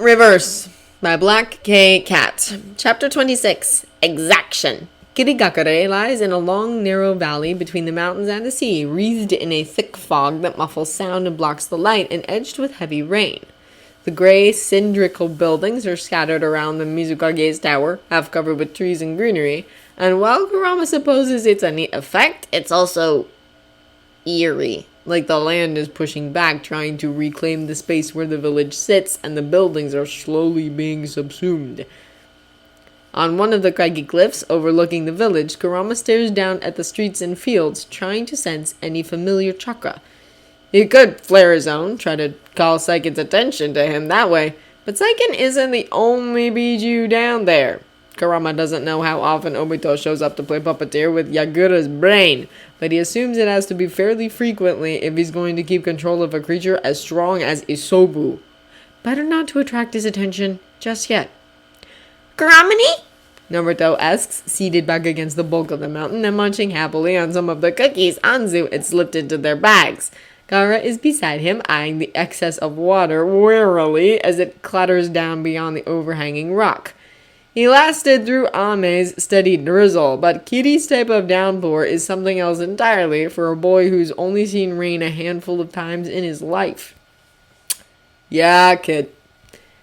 Reverse by Black K. Cat. Chapter 26. Exaction. Kirigakure lies in a long, narrow valley between the mountains and the sea, wreathed in a thick fog that muffles sound and blocks the light, and edged with heavy rain. The gray, cylindrical buildings are scattered around the Mizukage's tower, half covered with trees and greenery, and while Kurama supposes it's a neat effect, it's also eerie. Like the land is pushing back, trying to reclaim the space where the village sits, and the buildings are slowly being subsumed. On one of the craggy cliffs overlooking the village, Kurama stares down at the streets and fields, trying to sense any familiar chakra. He could flare his own, try to call Seiken's attention to him that way, but Seiken isn't the only Biju down there. Kurama doesn't know how often Obito shows up to play puppeteer with Yagura's brain, but he assumes it has to be fairly frequently if he's going to keep control of a creature as strong as Isobu. Better not to attract his attention just yet. "Kuramani?" Naruto asks, seated back against the bulk of the mountain and munching happily on some of the cookies Anzu had slipped into their bags. Gaara is beside him, eyeing the excess of water warily as it clatters down beyond the overhanging rock. He lasted through Ame's steady drizzle, but Kiri's type of downpour is something else entirely for a boy who's only seen rain a handful of times in his life. "Yeah, kid,"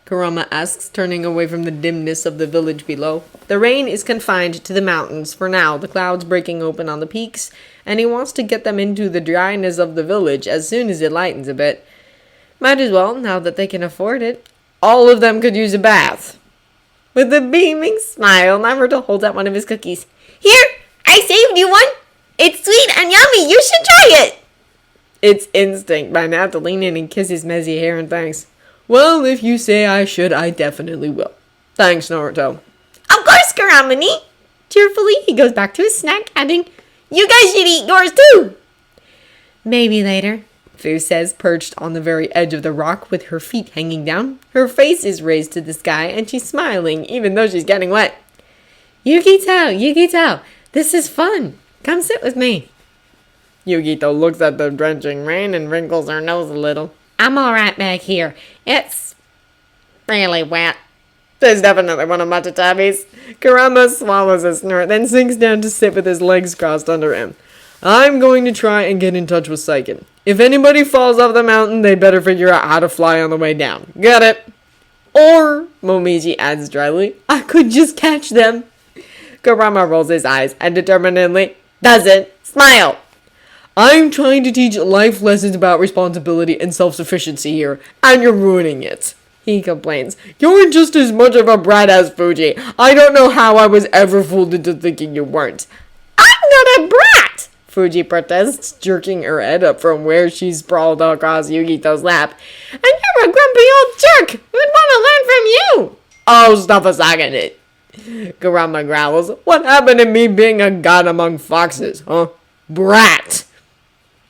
Kurama asks, turning away from the dimness of the village below. The rain is confined to the mountains for now, the clouds breaking open on the peaks, and he wants to get them into the dryness of the village as soon as it lightens a bit. Might as well, now that they can afford it. All of them could use a bath. With a beaming smile, Naruto holds out one of his cookies. "Here, I saved you one. It's sweet and yummy. You should try it." It's instinct by now to lean in and kiss his messy hair in thanks. "Well, if you say I should, I definitely will. Thanks, Naruto." "Of course, Kuramani." Cheerfully, he goes back to his snack, adding, "You guys should eat yours too." "Maybe later," Fu says, perched on the very edge of the rock with her feet hanging down. Her face is raised to the sky, and she's smiling, even though she's getting wet. Yugito, this is fun. Come sit with me." Yugito looks at the drenching rain and wrinkles her nose a little. "I'm alright back here. It's really wet." There's definitely one of Matatabi's. Kurama swallows a snort, then sinks down to sit with his legs crossed under him. "I'm going to try and get in touch with Seiken. If anybody falls off the mountain, they better figure out how to fly on the way down. Got it?" "Or," Momiji adds dryly, "I could just catch them." Kurama rolls his eyes and determinedly doesn't smile. "I'm trying to teach life lessons about responsibility and self-sufficiency here, and you're ruining it," he complains. "You're just as much of a brat as Fuji. I don't know how I was ever fooled into thinking you weren't." "I'm not a brat!" Fuji protests, jerking her head up from where she's sprawled across Yugito's lap. "And you're a grumpy old jerk! Who'd want to learn from you?" "Oh, stop a second it," Kurama growls. "What happened to me being a god among foxes, huh? Brat!"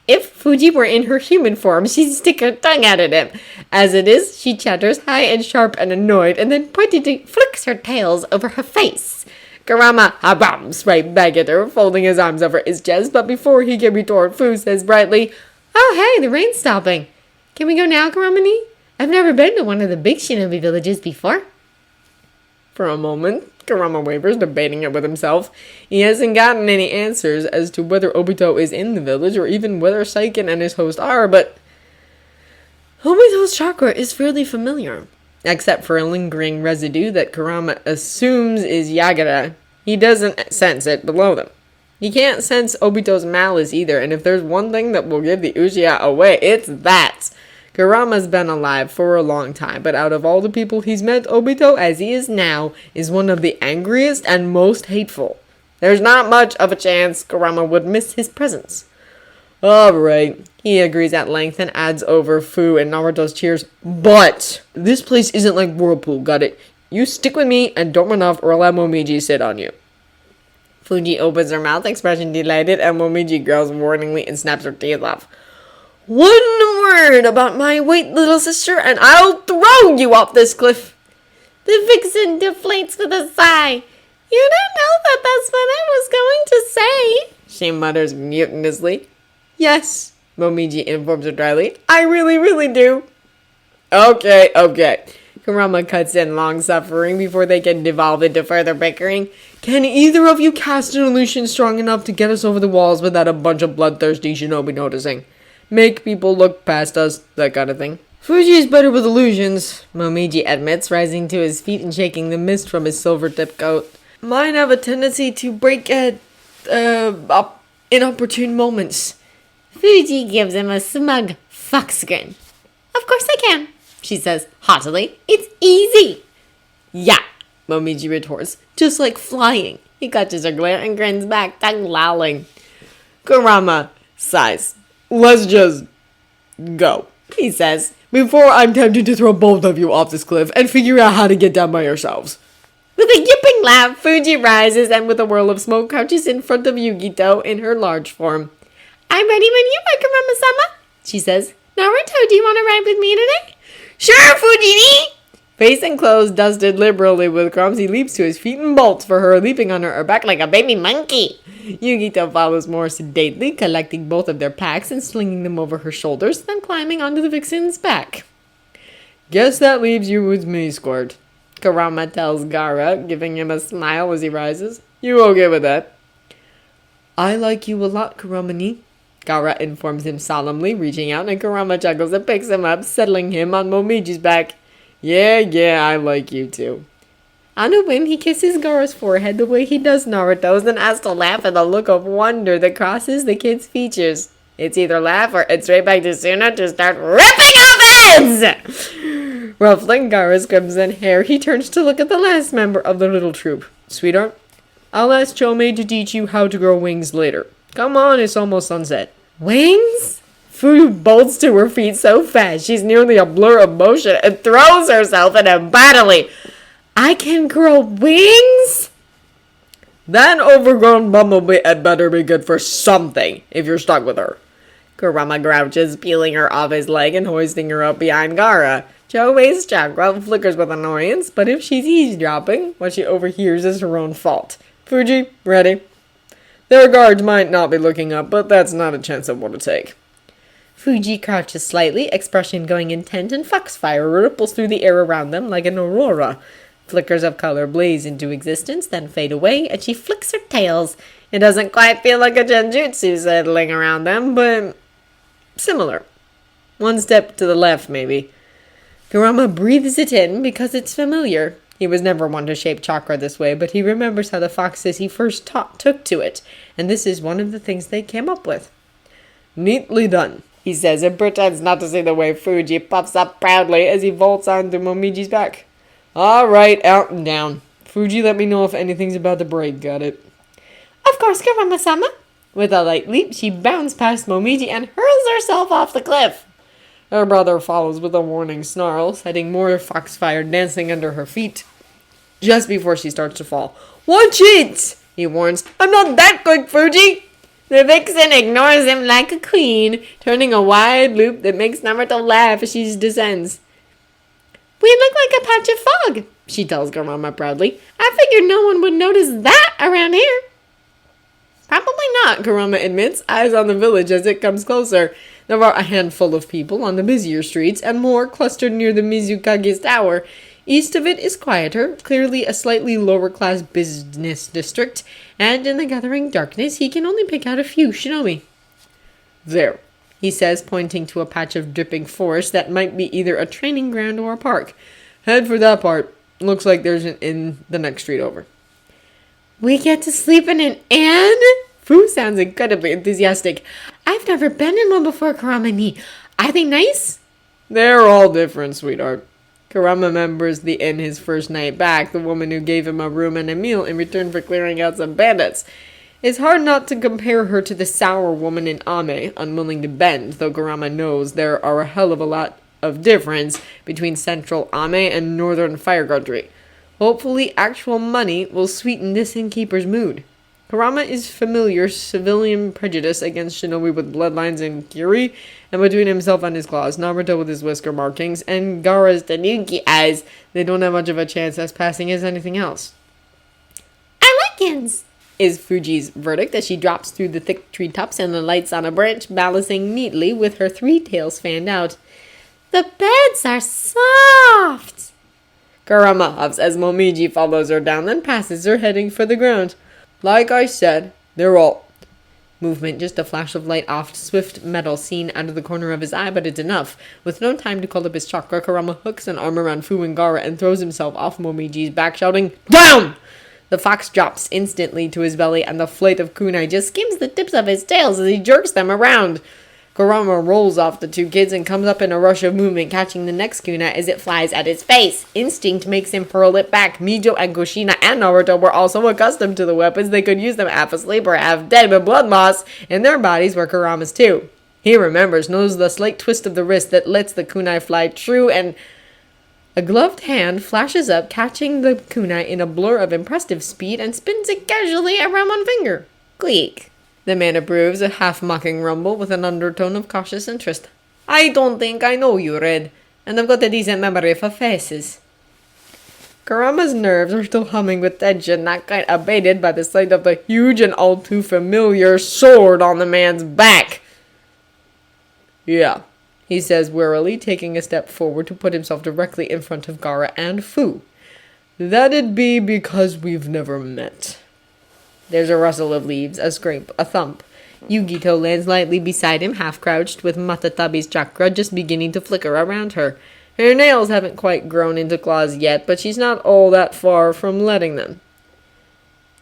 If Fuji were in her human form, she'd stick her tongue out at him. As it is, she chatters high and sharp and annoyed, and then pointedly flicks her tails over her face. Kurama bumps right back at her, folding his arms over his chest, but before he can retort, Fu says brightly, "Oh hey, the rain's stopping. Can we go now, Kuramani? I've never been to one of the big shinobi villages before." For a moment, Kurama wavers, debating it with himself. He hasn't gotten any answers as to whether Obito is in the village or even whether Seiken and his host are, but Obito's chakra is fairly familiar, except for a lingering residue that Kurama assumes is Yagura. He doesn't sense it below them. He can't sense Obito's malice either, and if there's one thing that will give the Uchiha away, it's that. Kurama's been alive for a long time, but out of all the people he's met, Obito, as he is now, is one of the angriest and most hateful. There's not much of a chance Kurama would miss his presence. "Alright," he agrees at length and adds over Fu and Naruto's cheers, "But this place isn't like Whirlpool, got it? You stick with me and don't run off or I'll have Momiji sit on you." Fuji opens her mouth, expression delighted, and Momiji growls warningly and snaps her teeth off. "One word about my white little sister and I'll throw you off this cliff." The vixen deflates with a sigh. "You don't know that that's what I was going to say," she mutters mutinously. "Yes," Momiji informs her dryly. "I really, really do." Okay. Kurama cuts in, long-suffering, before they can devolve into further bickering. Can either of you cast an illusion strong enough to get us over the walls without a bunch of bloodthirsty shinobi noticing? Make people look past us, that kind of thing. Fuji is better with illusions, Momiji admits, rising to his feet and shaking the mist from his silver-tipped coat. Mine have a tendency to break at, inopportune moments. Fuji gives him a smug fox grin. Of course I can, she says haughtily. It's easy. Yeah, Momiji retorts, just like flying. He catches her glare and grins back, tongue lolling. Kurama sighs. Let's just go, he says, before I'm tempted to throw both of you off this cliff and figure out how to get down by yourselves. With a yipping laugh, Fuji rises and with a whirl of smoke crouches in front of Yugito in her large form. I'm ready when you are, Kurama-sama, she says. Naruto, do you want to ride with me today? Sure, Fujini! Face and clothes dusted liberally with crumbs, he leaps to his feet and bolts for her, leaping on her back like a baby monkey. Yugito follows more sedately, collecting both of their packs and slinging them over her shoulders, then climbing onto the vixen's back. Guess that leaves you with me, Squirt, Kurama tells Gaara, giving him a smile as he rises. You okay with that? I like you a lot, Kurama-ni, Gaara informs him solemnly, reaching out, and Kurama chuckles and picks him up, settling him on Momiji's back. Yeah, I like you too. On a whim, he kisses Gaara's forehead the way he does Naruto's and has to laugh at the look of wonder that crosses the kid's features. It's either laugh or it's right back to Suna to start ripping off heads! Ruffling Gaara's crimson hair, he turns to look at the last member of the little troop. Sweetheart, I'll ask Chomei to teach you how to grow wings later. Come on, it's almost sunset. Wings? Fu bolts to her feet so fast she's nearly a blur of motion and throws herself in him bodily. I can grow wings? That overgrown bumblebee had better be good for something if you're stuck with her. Kurama grouches, peeling her off his leg and hoisting her up behind Gaara. Chomei's chakra flickers with annoyance, but if she's eavesdropping, what she overhears is her own fault. Fuji, ready? Their guards might not be looking up, but that's not a chance I want to take. Fuji crouches slightly, expression going intent, and foxfire ripples through the air around them like an aurora. Flickers of color blaze into existence, then fade away, and she flicks her tails. It doesn't quite feel like a genjutsu settling around them, but similar. One step to the left, maybe. Kurama breathes it in because it's familiar. He was never one to shape chakra this way, but he remembers how the foxes he first took to it, and this is one of the things they came up with. Neatly done, he says, and pretends not to see the way Fuji puffs up proudly as he vaults onto Momiji's back. All right, out and down. Fuji, let me know if anything's about to break, got it? Of course, Kurama-sama. With a light leap, she bounds past Momiji and hurls herself off the cliff. Her brother follows with a warning snarl, setting more foxfire dancing under her feet. Just before she starts to fall. Watch it! He warns. I'm not that quick, Fuji! The vixen ignores him like a queen, turning a wide loop that makes Naruto laugh as she descends. We look like a patch of fog, she tells Kurama proudly. I figured no one would notice that around here. Probably not, Kurama admits, eyes on the village as it comes closer. There are a handful of people on the busier streets, and more clustered near the Mizukage's tower. East of it is quieter, clearly a slightly lower-class business district, and in the gathering darkness, he can only pick out a few shinobi. There, he says, pointing to a patch of dripping forest that might be either a training ground or a park. Head for that part. Looks like there's an inn the next street over. We get to sleep in an inn? Fu sounds incredibly enthusiastic. I've never been in one before, Kurama-ni. Are they nice? They're all different, sweetheart. Kurama remembers the inn his first night back, the woman who gave him a room and a meal in return for clearing out some bandits. It's hard not to compare her to the sour woman in Ame, unwilling to bend, though Kurama knows there are a hell of a lot of difference between central Ame and northern Fire Country. Hopefully actual money will sweeten this innkeeper's mood. Kurama is familiar civilian prejudice against shinobi with bloodlines and kiri, and between himself and his claws, Naruto with his whisker markings, and Gaara's tanuki eyes, they don't have much of a chance as passing as anything else. I like inns, is Fuji's verdict as she drops through the thick treetops and the lights on a branch, balancing neatly with her three tails fanned out. The beds are soft. Kurama huffs as Momiji follows her down, then passes her, heading for the ground. Like I said, they're all... Movement, just a flash of light off swift metal seen out of the corner of his eye, but it's enough. With no time to call up his chakra, Kurama hooks an arm around Fu and Gaara and throws himself off Momiji's back, shouting, "Down!" The fox drops instantly to his belly, and the flight of kunai just skims the tips of his tails as he jerks them around. Kurama rolls off the two kids and comes up in a rush of movement, catching the next kunai as it flies at his face. Instinct makes him hurl it back. Mijo and Kushina and Naruto were also accustomed to the weapons. They could use them half asleep or half dead, but blood moss in their bodies were Kurama's too. He remembers, knows the slight twist of the wrist that lets the kunai fly true, and a gloved hand flashes up, catching the kunai in a blur of impressive speed and spins it casually around one finger. Gleek. The man approves, a half-mocking rumble with an undertone of cautious interest. I don't think I know you, Red, and I've got a decent memory for faces. Kurama's nerves are still humming with tension, not quite abated by the sight of the huge and all too familiar sword on the man's back. Yeah, he says wearily, taking a step forward to put himself directly in front of Gaara and Fu. That'd be because we've never met. There's a rustle of leaves, a scrape, a thump. Yugito lands lightly beside him, half-crouched, with Matatabi's chakra just beginning to flicker around her. Her nails haven't quite grown into claws yet, but she's not all that far from letting them.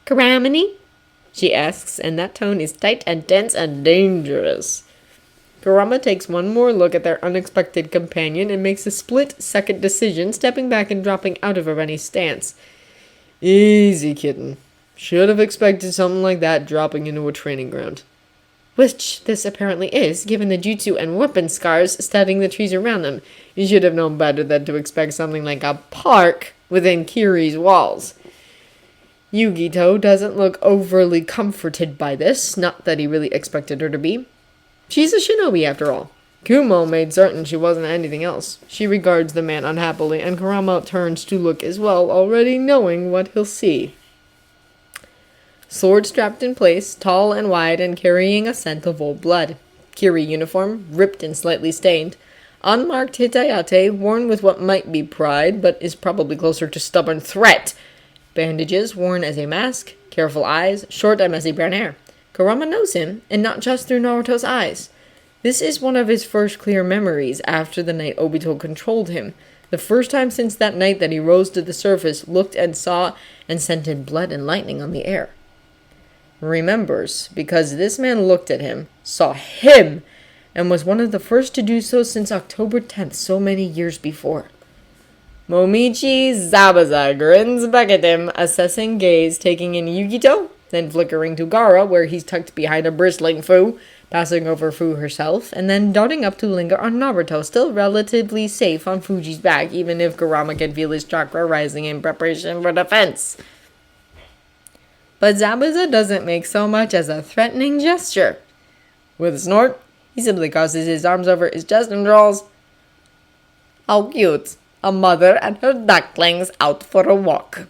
Karamini? She asks, and that tone is tight and dense and dangerous. Kurama takes one more look at their unexpected companion and makes a split-second decision, stepping back and dropping out of a running stance. Easy, kitten. Should have expected something like that dropping into a training ground. Which this apparently is, given the jutsu and weapon scars studding the trees around them. You should have known better than to expect something like a park within Kiri's walls. Yugito doesn't look overly comforted by this, not that he really expected her to be. She's a shinobi after all. Kumo made certain she wasn't anything else. She regards the man unhappily, and Kurama turns to look as well, already knowing what he'll see. Sword strapped in place, tall and wide, and carrying a scent of old blood. Kiri uniform, ripped and slightly stained. Unmarked hitayate, worn with what might be pride, but is probably closer to stubborn threat. Bandages worn as a mask, careful eyes, short and messy brown hair. Kurama knows him, and not just through Naruto's eyes. This is one of his first clear memories after the night Obito controlled him. The first time since that night that he rose to the surface, looked and saw, and scented blood and lightning on the air. Remembers, because this man looked at him, saw him, and was one of the first to do so since October 10th, so many years before. Momiji Zabuza grins back at him, assessing gaze, taking in Yugito, then flickering to Gaara, where he's tucked behind a bristling Fu, passing over Fu herself, and then darting up to linger on Naruto, still relatively safe on Fuji's back, even if Kurama can feel his chakra rising in preparation for defense. But Zabuza doesn't make so much as a threatening gesture. With a snort, he simply crosses his arms over his chest and drawls, "How cute, a mother and her ducklings out for a walk."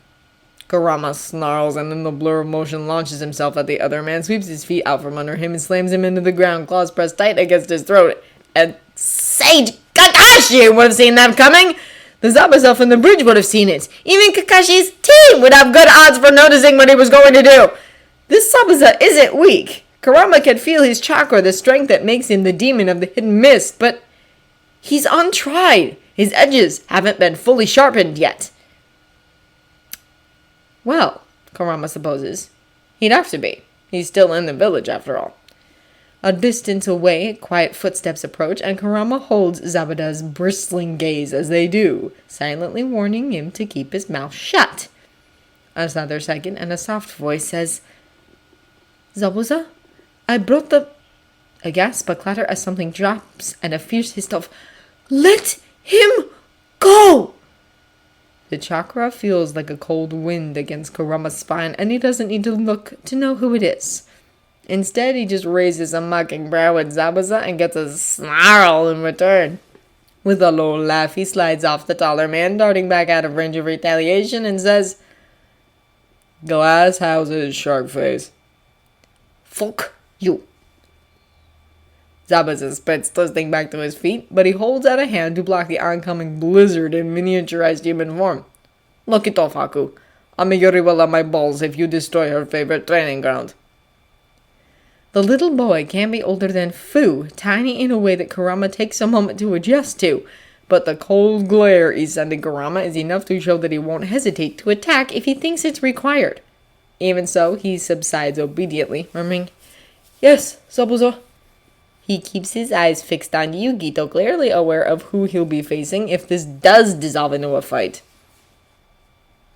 Kurama snarls and in the blur of motion launches himself at the other man, sweeps his feet out from under him and slams him into the ground, claws pressed tight against his throat. And Sage Kakashi would have seen that coming! The Zabuza from the bridge would have seen it. Even Kakashi's team would have good odds for noticing what he was going to do. This Zabuza isn't weak. Kurama can feel his chakra, the strength that makes him the demon of the hidden mist, but he's untried. His edges haven't been fully sharpened yet. Well, Kurama supposes, he'd have to be. He's still in the village, after all. A distance away, quiet footsteps approach, and Kurama holds Zabuza's bristling gaze as they do, silently warning him to keep his mouth shut. Another second, and a soft voice says, "Zabuza, I brought the..." A gasp, a clatter as something drops, and a fierce hiss of, "Let him go!" The chakra feels like a cold wind against Kurama's spine, and he doesn't need to look to know who it is. Instead, he just raises a mocking brow at Zabuza and gets a snarl in return. With a low laugh, he slides off the taller man, darting back out of range of retaliation, and says, "Glass houses, shark face." "Fuck you." Zabuza spits, twisting back to his feet, but he holds out a hand to block the oncoming blizzard in miniaturized human form. Knock it off, Haku. I'll make Yoriwala my balls if you destroy her favorite training ground. The little boy can't be older than Fu, tiny in a way that Kurama takes a moment to adjust to, but the cold glare he's sending Kurama is enough to show that he won't hesitate to attack if he thinks it's required. Even so, he subsides obediently, murmuring, "Yes, Zabuza." He keeps his eyes fixed on Yugito, clearly aware of who he'll be facing if this does dissolve into a fight.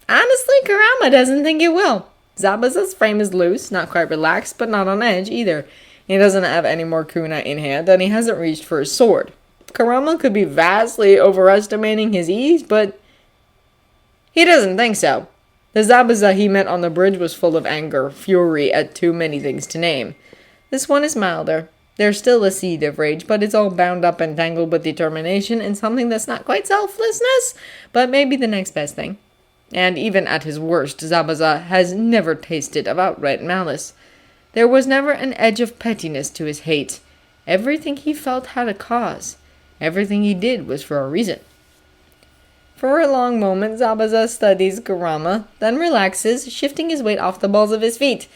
Honestly, Kurama doesn't think it will. Zabuza's frame is loose, not quite relaxed, but not on edge either. He doesn't have any more kunai in hand, and he hasn't reached for his sword. Kurama could be vastly overestimating his ease, but he doesn't think so. The Zabuza he met on the bridge was full of anger, fury at too many things to name. This one is milder. There's still a seed of rage, but it's all bound up and tangled with determination and something that's not quite selflessness, but maybe the next best thing. And even at his worst, Zabuza has never tasted of outright malice. There was never an edge of pettiness to his hate. Everything he felt had a cause. Everything he did was for a reason. For a long moment, Zabuza studies Kurama, then relaxes, shifting his weight off the balls of his feet.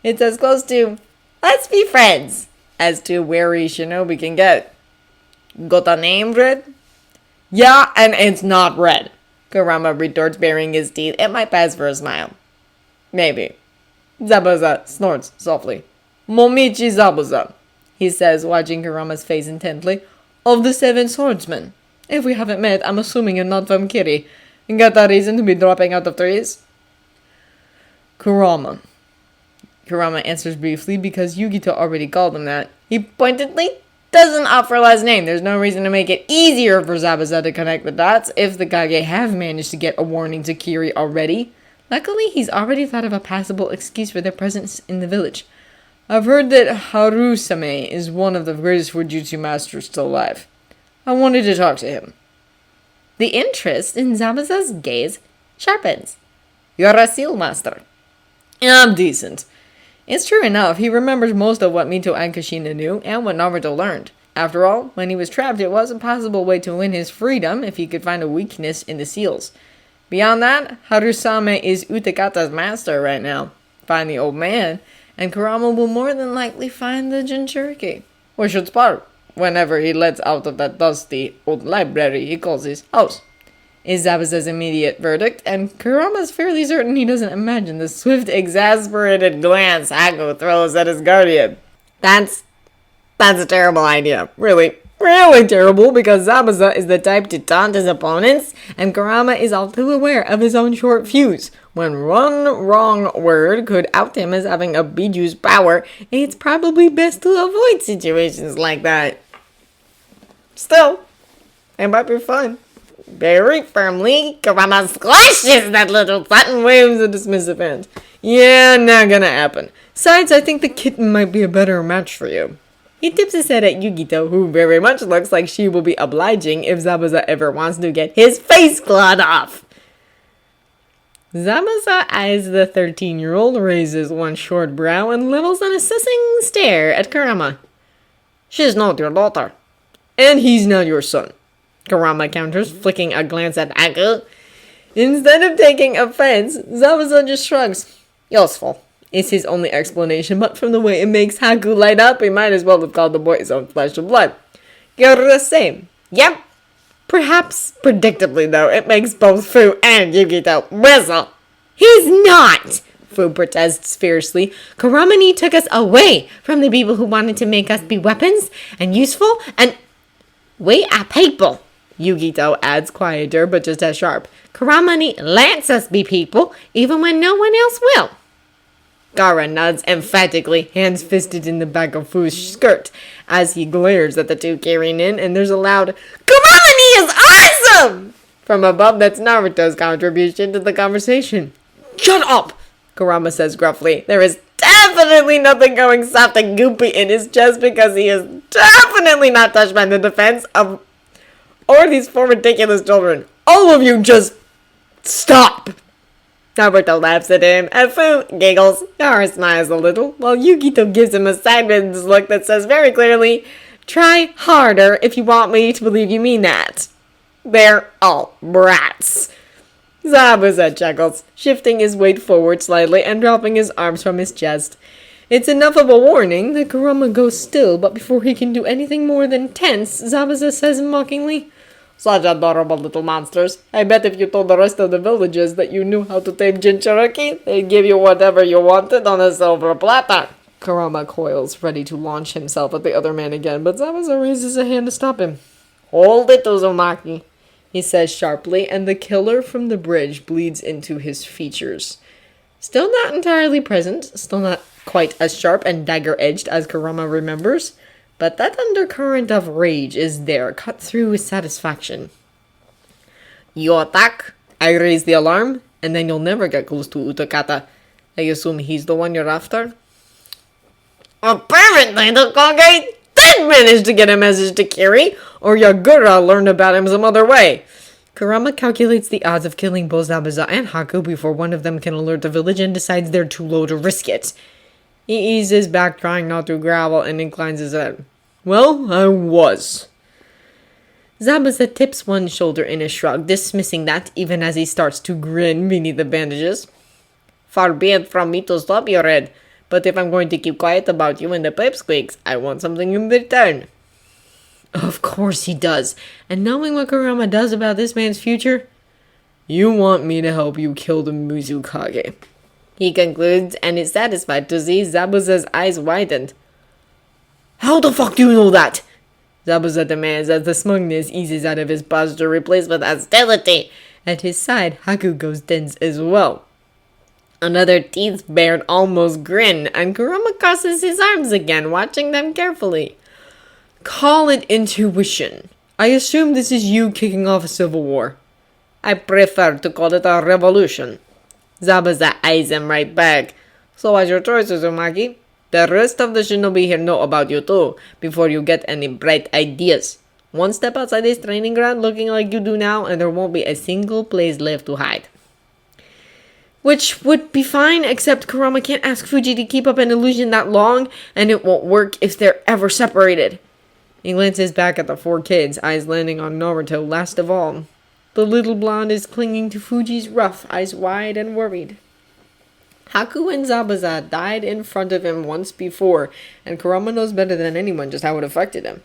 It's as close to, "Let's be friends," as to wary shinobi can get. "Got a name, Red?" "Yeah, and it's not Red," Kurama retorts, baring his teeth. It might pass for a smile. "Maybe." Zabuza snorts softly. "Momichi Zabuza," he says, watching Kurama's face intently. "Of the 7 swordsmen. If we haven't met, I'm assuming you're not from Kiri. Got a reason to be dropping out of trees?" "Kurama." Kurama answers briefly because Yugito already called him that. He pointedly doesn't offer a last name. There's no reason to make it easier for Zabuza to connect the dots if the Kage have managed to get a warning to Kiri already. Luckily, he's already thought of a passable excuse for their presence in the village. "I've heard that Harusame is one of the greatest Fujitsu masters still alive. I wanted to talk to him." The interest in Zabuza's gaze sharpens. "You're a seal master." "I'm decent." It's true enough, he remembers most of what Mito and Kushina knew, and what Naruto learned. After all, when he was trapped, it was a possible way to win his freedom if he could find a weakness in the seals. Beyond that, Harusame is Utakata's master right now. Find the old man, and Kurama will more than likely find the Jinchuriki. We should spar whenever he lets out of that dusty old library he calls his house, is Zabuza's immediate verdict, and Kurama's fairly certain he doesn't imagine the swift, exasperated glance Haku throws at his guardian. That's a terrible idea. Really terrible, because Zabuza is the type to taunt his opponents, and Kurama is all too aware of his own short fuse. When one wrong word could out him as having a Biju's power, it's probably best to avoid situations like that. Still, it might be fun. Very firmly, Kurama squashes that little butt and waves a dismissive hand. "Yeah, not gonna happen. Besides, I think the kitten might be a better match for you." He tips his head at Yugito, who very much looks like she will be obliging if Zabuza ever wants to get his face clawed off. Zabuza eyes the 13-year-old, raises one short brow, and levels an assessing stare at Kurama. "She's not your daughter." "And he's not your son," Kurama counters, flicking a glance at Haku. Instead of taking offense, Zabuza just shrugs. "Useful," is his only explanation, but from the way it makes Haku light up, he might as well have called the boy his own flesh and blood. "You're the same." "Yep." Perhaps predictably, though, it makes both Fu and Yugito whistle. "He's not!" Fu protests fiercely. "Kuramani took us away from the people who wanted to make us be weapons and useful, and we are people." Yugito adds quieter, but just as sharp. "Kuramani lets us be people, even when no one else will." Gaara nods emphatically, hands fisted in the back of Fu's skirt, as he glares at the two carrying in, and there's a loud, "Kuramani is awesome!" from above. That's Naruto's contribution to the conversation. "Shut up!" Kurama says gruffly. There is definitely nothing going soft and goopy in his chest, because he is definitely not touched by the defense of or these four ridiculous children. "All of you just stop!" Naruto laughs at him, and Fu giggles. Gaara smiles a little, while Yugito gives him a sideways look that says very clearly, "Try harder if you want me to believe you mean that." They're all brats. Zabuza chuckles, shifting his weight forward slightly and dropping his arms from his chest. It's enough of a warning that Kurama goes still, but before he can do anything more than tense, Zabuza says mockingly, "Such adorable little monsters. I bet if you told the rest of the villagers that you knew how to take Jinchuriki, they'd give you whatever you wanted on a silver platter." Kurama coils, ready to launch himself at the other man again, but Zabuza raises a hand to stop him. "Hold it, Uzumaki," he says sharply, and the killer from the bridge bleeds into his features. Still not entirely present, still not quite as sharp and dagger-edged as Kurama remembers, but that undercurrent of rage is there, cut through with satisfaction. "You attack, I raise the alarm, and then you'll never get close to Utakata. I assume he's the one you're after?" "Apparently the Kage did manage to get a message to Kiri, or Yagura learned about him some other way." Kurama calculates the odds of killing both Zabuza and Haku before one of them can alert the village and decides they're too low to risk it. He eases back, trying not to growl, and inclines his head. "Well, I was." Zabuza tips one shoulder in a shrug, dismissing that even as he starts to grin beneath the bandages. "Far be it from me to stop your head, but if I'm going to keep quiet about you and the pipsqueaks, I want something in return." Of course he does. And knowing what Kurama does about this man's future, "You want me to help you kill the Mizukage," he concludes, and is satisfied to see Zabuza's eyes widened. "How the fuck do you know that?" Zabuza demands as the smugness eases out of his posture, replaced with hostility. At his side, Haku goes dense as well. Another teeth-bared almost grin, and Kurama crosses his arms again, watching them carefully. "Call it intuition. I assume this is you kicking off a civil war." "I prefer to call it a revolution." Zabuza eyes him right back. "So what's your choice, Uzumaki? The rest of the shinobi here know about you too, before you get any bright ideas. One step outside this training ground looking like you do now, and there won't be a single place left to hide." Which would be fine, except Kurama can't ask Fuji to keep up an illusion that long, and it won't work if they're ever separated. He glances back at the four kids, eyes landing on Naruto last of all. The little blonde is clinging to Fuji's ruff, eyes wide and worried. Haku and Zabuza died in front of him once before, and Kurama knows better than anyone just how it affected him.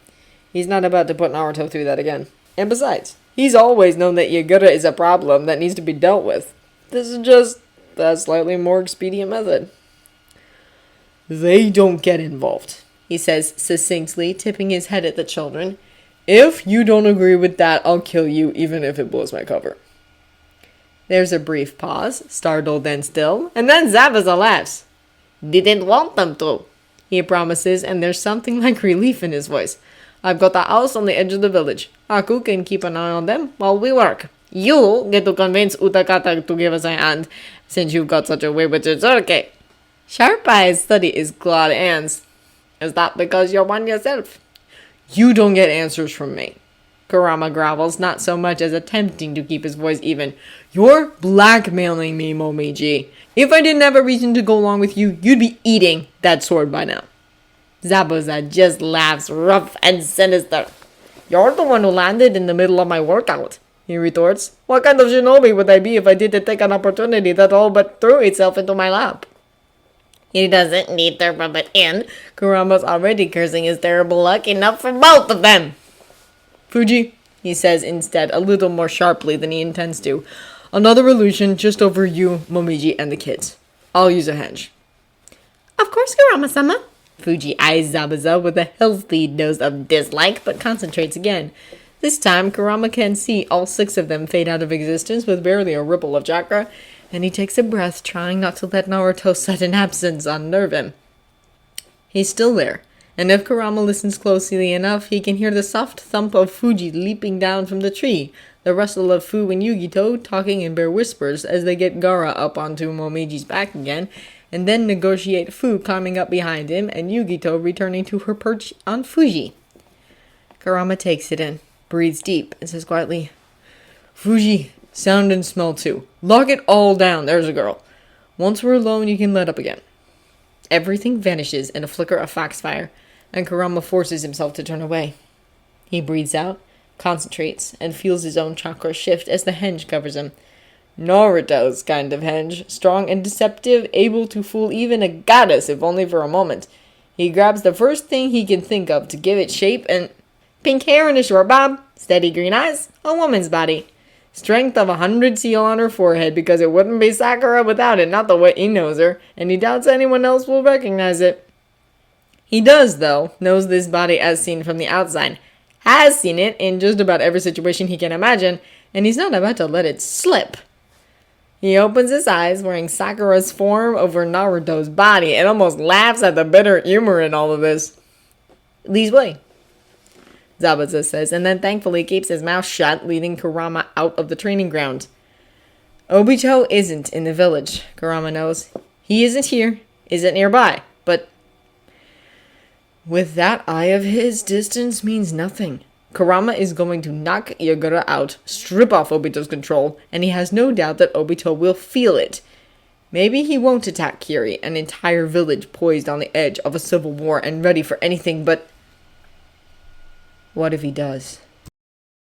He's not about to put Naruto through that again. And besides, he's always known that Yagura is a problem that needs to be dealt with. This is just a slightly more expedient method. "They don't get involved," he says succinctly, tipping his head at the children. "If you don't agree with that, I'll kill you, even if it blows my cover." There's a brief pause, startled and still, and then Zabuza laughs. "Didn't want them to," he promises, and there's something like relief in his voice. "I've got a house on the edge of the village. Haku can keep an eye on them while we work. You get to convince Utakata to give us a hand, since you've got such a way with Jinchuriki." Sharp eyes study his clawed hands. "Is that because you're one yourself?" "You don't get answers from me," Kurama growls, not so much as attempting to keep his voice even. "You're blackmailing me, Momiji. If I didn't have a reason to go along with you, you'd be eating that sword by now." Zabuza just laughs, rough and sinister. "You're the one who landed in the middle of my workout," he retorts. "What kind of shinobi would I be if I didn't take an opportunity that all but threw itself into my lap?" "He doesn't need to rub it in." Kurama's already cursing his terrible luck, enough for both of them. "Fuji," he says instead, a little more sharply than he intends to. "Another illusion just over you, Momiji, and the kids. I'll use a henge." "Of course, Kurama-sama." Fuji eyes Zabuza with a healthy dose of dislike, but concentrates again. This time, Kurama can see all 6 of them fade out of existence with barely a ripple of chakra, and he takes a breath, trying not to let Naruto's sudden absence unnerve him. He's still there, and if Kurama listens closely enough, he can hear the soft thump of Fuji leaping down from the tree, the rustle of Fu and Yugito talking in bare whispers as they get Gaara up onto Momiji's back again, and then negotiate Fu climbing up behind him and Yugito returning to her perch on Fuji. Kurama takes it in, breathes deep, and says quietly, "Fuji, sound and smell too. Lock it all down, there's a girl. Once we're alone, you can let up again." Everything vanishes in a flicker of foxfire, and Kurama forces himself to turn away. He breathes out, concentrates, and feels his own chakra shift as the henge covers him. Naruto's kind of henge, strong and deceptive, able to fool even a goddess if only for a moment. He grabs the first thing he can think of to give it shape and... Pink hair and a short bob, steady green eyes, a woman's body. Strength of 100 seal on her forehead because it wouldn't be Sakura without it, not the way he knows her, and he doubts anyone else will recognize it. He does, though, knows this body as seen from the outside, has seen it in just about every situation he can imagine, and he's not about to let it slip. He opens his eyes, wearing Sakura's form over Naruto's body, and almost laughs at the bitter humor in all of this. Leads way, Zabuza says, and then thankfully keeps his mouth shut, leading Kurama out of the training ground. Obito isn't in the village, Kurama knows. He isn't here, isn't nearby, but with that eye of his, distance means nothing. Kurama is going to knock Yagura out, strip off Obito's control, and he has no doubt that Obito will feel it. Maybe he won't attack Kiri, an entire village poised on the edge of a civil war and ready for anything but... What if he does?